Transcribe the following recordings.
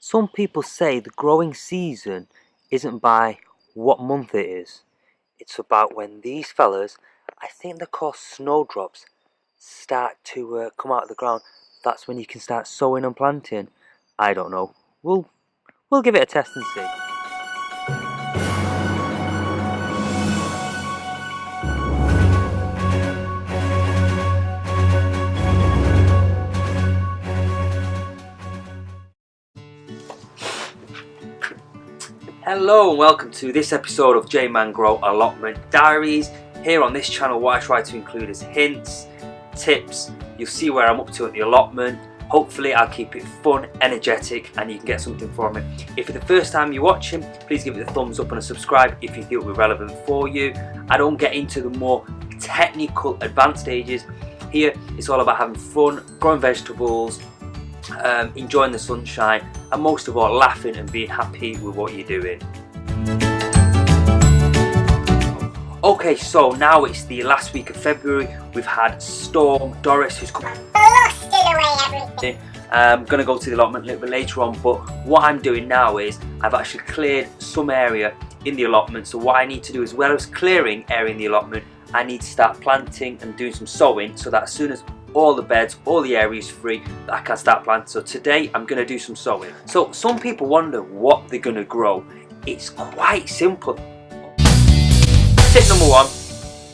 Some people say the growing season isn't by what month it is. It's about when these fellas, I think they're called snowdrops, start to come out of the ground. That's when you can start sowing and planting. I don't know. We'll give it a test and see. Hello and welcome to this episode of JayManGrow Allotment Diaries. Here on this channel, what I try to include is hints, tips. You'll see where I'm up to at the allotment. Hopefully I'll keep it fun, energetic, and you can get something from it. If it's the first time you're watching, please give it a thumbs up and a subscribe if you feel it will be relevant for you. I don't get into the more technical advanced stages. Here it's all about having fun, growing vegetables, enjoying the sunshine, and most of all laughing and being happy with what you're doing. Okay, so now it's the last week of February. We've had Storm Doris, who's come blasted away everything. I'm going to go to the allotment a little bit later on, but what I'm doing now is I've actually cleared some area in the allotment. So what I need to do, as well as clearing area in the allotment, I need to start planting and doing some sowing, so that as soon as all the beds, all the area is free, I can start planting. So today I'm going to do some sowing. So some people wonder what they're going to grow. It's quite simple. Tip number one,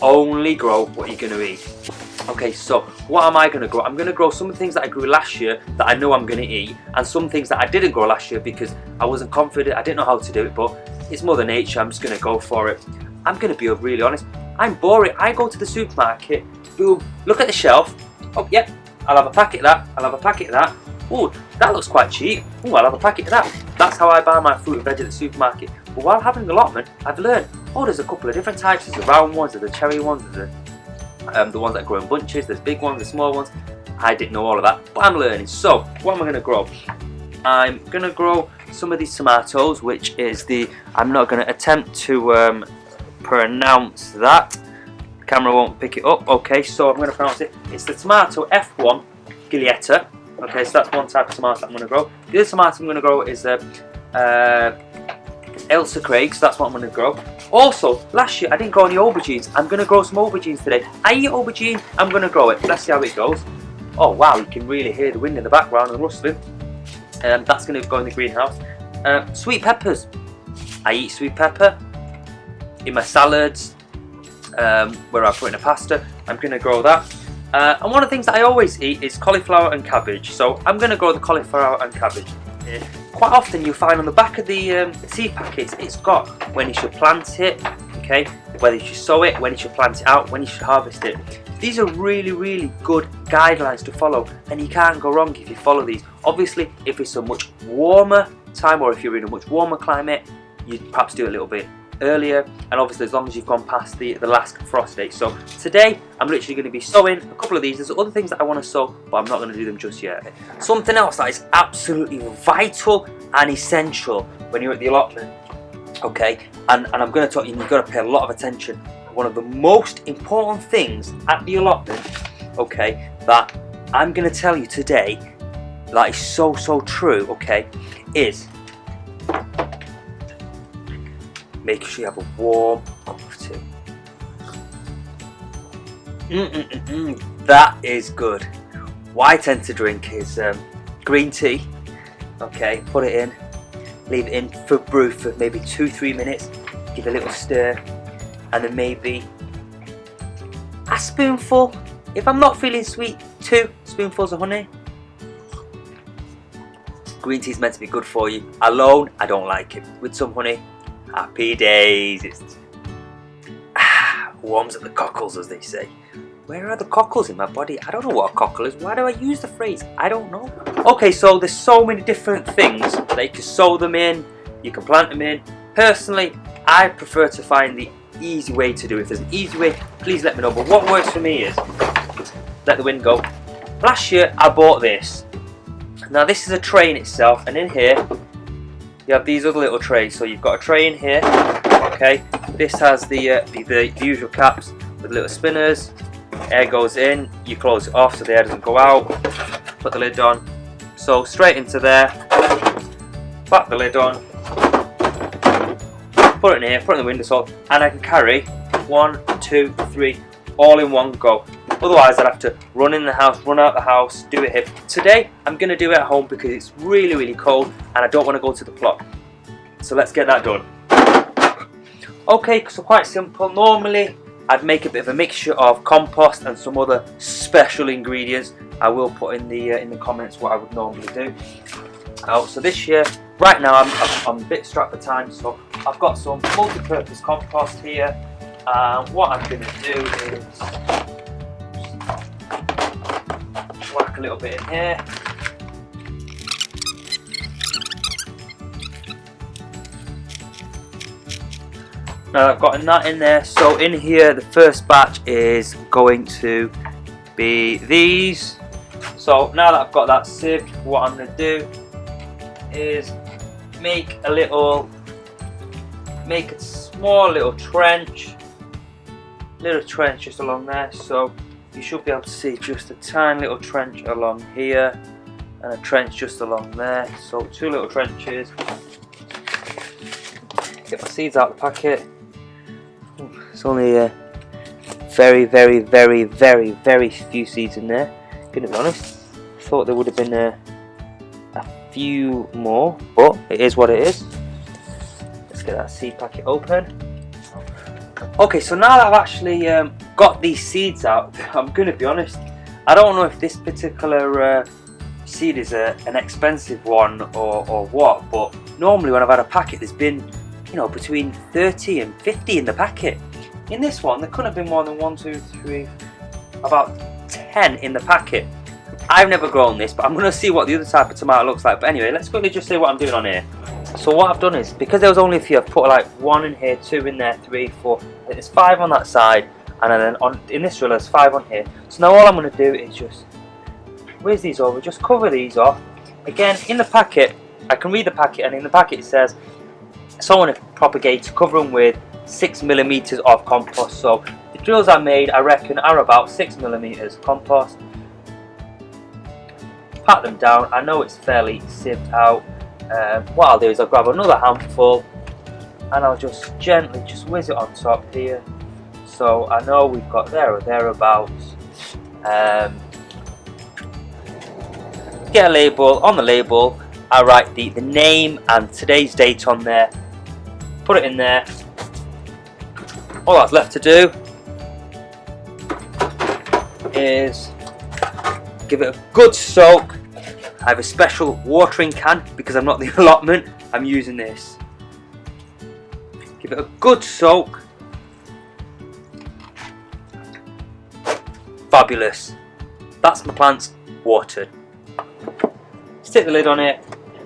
only grow what you're going to eat. Okay, so what am I going to grow? I'm going to grow some of the things that I grew last year that I know I'm going to eat, and some things that I didn't grow last year because I wasn't confident, I didn't know how to do it, but it's Mother Nature, I'm just going to go for it. I'm going to be really honest, I'm boring. I go to the supermarket, boom, look at the shelf. Oh, yep, I'll have a packet of that, I'll have a packet of that. Oh, that looks quite cheap. Oh, I'll have a packet of that. That's how I buy my fruit and veg at the supermarket. But while having the allotment, I've learned, oh, there's a couple of different types. There's the round ones, there's the cherry ones, there's the ones that grow in bunches, there's big ones, there's small ones. I didn't know all of that, but I'm learning. So, what am I going to grow? I'm going to grow some of these tomatoes, which is I'm not going to attempt to pronounce that. Camera won't pick it up. Okay, so I'm going to pronounce it. It's the tomato F1 Giulietta. Okay, so that's one type of tomato I'm going to grow. The other tomato I'm going to grow is Elsa Craig, so that's what I'm going to grow. Also, last year I didn't grow any aubergines. I'm going to grow some aubergines today. I eat aubergine, I'm going to grow it. Let's see how it goes. Oh wow, you can really hear the wind in the background and rustling. That's going to go in the greenhouse. Sweet peppers. I eat sweet pepper in my salads. Where I put in a pasta, I'm going to grow that. And one of the things that I always eat is cauliflower and cabbage, so I'm going to grow the cauliflower and cabbage. Quite often you'll find on the back of the seed packets it's got when you should plant it, okay, whether you should sow it, when you should plant it out, when you should harvest it. These are really good guidelines to follow, and you can't go wrong if you follow these. Obviously if it's a much warmer time, or if you're in a much warmer climate, you'd perhaps do it a little bit earlier, and obviously as long as you've gone past the last frost date. So today I'm literally going to be sowing a couple of these. There's other things that I want to sow, but I'm not going to do them just yet. Something else that is absolutely vital and essential when you're at the allotment, okay, and I'm going to talk, you've got to pay a lot of attention. One of the most important things at the allotment, okay, that I'm going to tell you today, that is so true, okay, is making sure you have a warm cup of tea. That is good. What I tend to drink is green tea. Okay, put it in, leave it in for brew for maybe 2-3 minutes, give it a little stir, and then maybe a spoonful, if I'm not feeling sweet, 2 spoonfuls of honey. Green tea is meant to be good for you. Alone, I don't like it. With some honey, happy days. It's warms up the cockles, as they say. Where are the cockles in my body? I don't know what a cockle is. Why do I use the phrase? I don't know. Okay, so there's so many different things that you can sow them in, you can plant them in. Personally, I prefer to find the easy way to do it. If there's an easy way, please let me know. But what works for me is, let the wind go. Last year I bought this. Now this is a tray in itself, and in here you have these other little trays. So you've got a tray in here, okay. This has the usual caps with little spinners. Air goes in, you close it off so the air doesn't go out. Put the lid on. So straight into there. back the lid on, put it in here, put it in the windowsill, and I can carry 1, 2, 3 all in one go. Otherwise I'd have to run in the house, run out the house, do it here. Today I'm going to do it at home because it's really cold and I don't want to go to the plot. So let's get that done. Okay, so quite simple. Normally I'd make a bit of a mixture of compost and some other special ingredients. I will put in the comments what I would normally do. So this year, right now I'm a bit strapped for time, so I've got some multi-purpose compost here. What I'm going to do is whack a little bit in here. Now I've gotten that in there, so in here the first batch is going to be these. So now that I've got that sieved, what I'm going to do is make a small little trench just along there. So you should be able to see just a tiny little trench along here and a trench just along there. So 2 little trenches. Get my seeds out of the packet. It's only very few seeds in there. Gonna be honest, I thought there would have been a few more, but it is what it is. Let's get that seed packet open. Okay, so now that I've actually got these seeds out, I'm gonna be honest, I don't know if this particular seed is an expensive one or what, but normally when I've had a packet there's been, you know, between 30 and 50 in the packet. In this one there couldn't have been more than 1, 2, 3, about 10 in the packet. I've never grown this, but I'm going to see what the other type of tomato looks like. But anyway, let's quickly just see what I'm doing on here. So what I've done is, because there was only a few, I've put like 1 in here, 2 in there, 3, 4, there's 5 on that side, and then in this row there's 5 on here. So now all I'm going to do is just whiz these over, just cover these off. Again, in the packet, I can read the packet, and in the packet it says sow and propagate to cover them with 6mm of compost. So the drills I made, I reckon, are about 6mm compost. Pat them down. I know it's fairly sieved out. What I'll do is I'll grab another handful and I'll just gently just whiz it on top here. So I know we've got there or thereabouts. Get a label. On the label I write the name and today's date on there. Put it in there. All that's left to do is give it a good soak. I have a special watering can because I'm not the allotment, I'm using this. Give it a good soak. Fabulous. That's my plants watered. Stick the lid on it,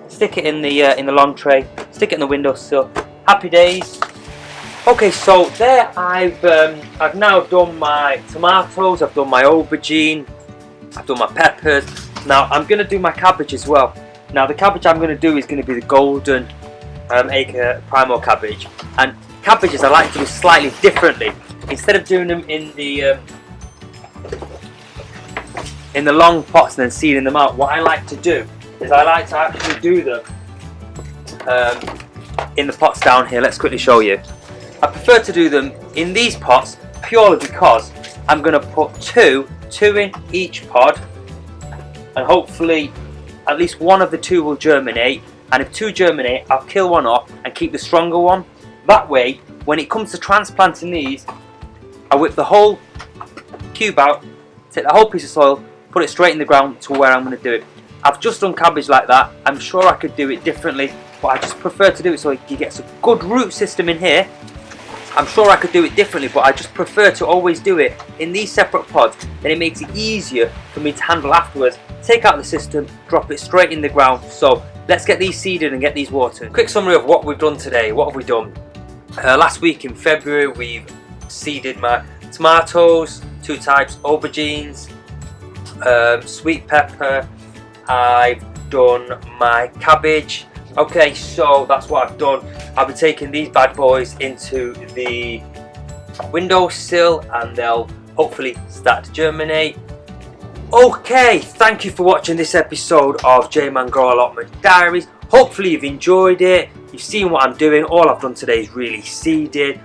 stick it in the lawn tray, stick it in the windowsill. Happy days. Okay, so there I've now done my tomatoes, I've done my aubergine, I've done my peppers. Now I'm going to do my cabbage as well. Now the cabbage I'm going to do is going to be the golden acre primo cabbage. And cabbages I like to do slightly differently. Instead of doing them in the long pots and then seeding them out, what I like to do is I like to actually do them in the pots down here. Let's quickly show you. I prefer to do them in these pots purely because I'm going to put two in each pod, and hopefully at least one of the 2 will germinate, and if 2 germinate I'll kill one off and keep the stronger one. That way when it comes to transplanting these, I whip the whole cube out, take the whole piece of soil, put it straight in the ground to where I'm going to do it. I've just done cabbage like that. I'm sure I could do it differently, but I just prefer to do it so you get a good root system in here. I'm sure I could do it differently, but I just prefer to always do it in these separate pods. Then it makes it easier for me to handle afterwards. Take out the system, drop it straight in the ground. So let's get these seeded and get these watered. Quick summary of what we've done today. What have we done? Last week in February we've seeded my tomatoes, 2 types, aubergines, sweet pepper. I've done my cabbage. Okay, so that's what I've done. I'll be taking these bad boys into the windowsill and they'll hopefully start to germinate. Okay, thank you for watching this episode of JayManGrow Allotment Diaries. Hopefully you've enjoyed it. You've seen what I'm doing. All I've done today is really seeded.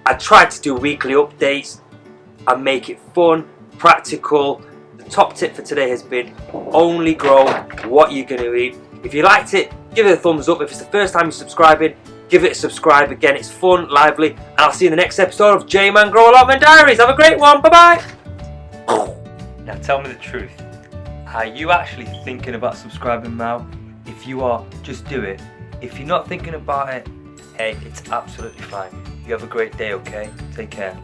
I tried to do weekly updates and make it fun, practical. The top tip for today has been only grow what you're going to eat. If you liked it, give it a thumbs up. If it's the first time you're subscribing, give it a subscribe. Again, it's fun, lively, and I'll see you in the next episode of JayManGrow Allotment Diaries. Have a great one. Bye-bye. Now tell me the truth. Are you actually thinking about subscribing now? If you are, just do it. If you're not thinking about it, hey, it's absolutely fine. You have a great day, okay? Take care.